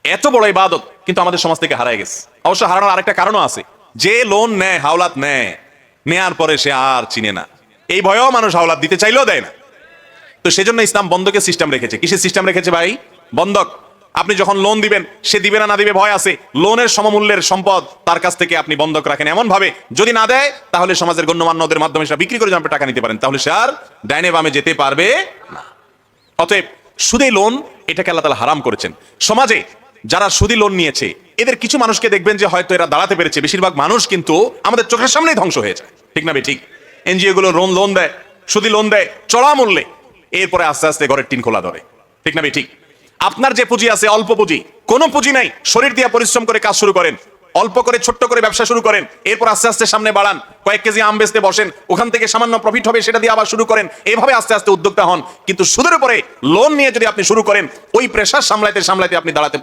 এত বড় ইবাদত কিন্তু আমাদের সমাজ থেকে হারায় গেছে। অবশ্য হারানোর আরেকটা কারণও আছে, যে লোন নেয়, হাওলাত নেয়, নেয়ার পরে সে আর চিনে না, এই ভয়েও মানুষ হাওলাত দিতে চাইলেও দেয় না। তো সেজন্য ইসলাম বন্ধকের সিস্টেম রেখেছে। কিসের সিস্টেম রেখেছে ভাই? বন্ধক। আপনি যখন লোন দিবেন, সে দিবে না দিবে ভয় আছে, লোনের সমমূল্যের সম্পদ তার কাছ থেকে আপনি বন্ধক রাখেন এমন ভাবে, যদি না দেয় তাহলে সমাজের গণ্যমান্যদের মাধ্যমে সেটা বিক্রি করে যেন আপনি টাকা নিতে পারেন, তাহলে সে আর ডাইনে বামে যেতে পারবে না। অতএব সুদে লোন, এটাকে আল্লাহ তাআলা হারাম করেছেন। সমাজে যারা সুদী লোন নিয়েছে, এদের কিছু মানুষকে দেখবেন যে হয়তো এরা দাঁড়াতে পেরেছে, বেশিরভাগ মানুষ কিন্তু আমাদের চোখের সামনেই ধ্বংস হয়ে যায়। ঠিক না বে ঠিক? এনজিও গুলো লোন দেয়, সুদী লোন দেয় চড়া মূল্যে, এরপরে আস্তে আস্তে ঘরের টিন খোলা ধরে। ঠিক না বে ঠিক? আপনার যে পুঁজি আছে, অল্প পুঁজি, কোনো পুঁজি নাই, শরীর দিয়ে পরিশ্রম করে কাজ শুরু করেন, অল্প করে ছোট্ট করে ব্যবসা শুরু করেন, এরপর আস্তে আস্তে সামনে বাড়ান, কয়েক কেজি আম বেচতে বসেন, ওখান থেকে সামান্য প্রফিট হবে, সেটা দিয়ে আবার শুরু করেন, এইভাবে আস্তে আস্তে উদ্যোক্তা হন। কিন্তু সুদের উপরে লোন নিয়ে যদি আপনি শুরু করেন, ওই প্রেশার সামলাইতে সামলাইতে আপনি দাঁড়াতে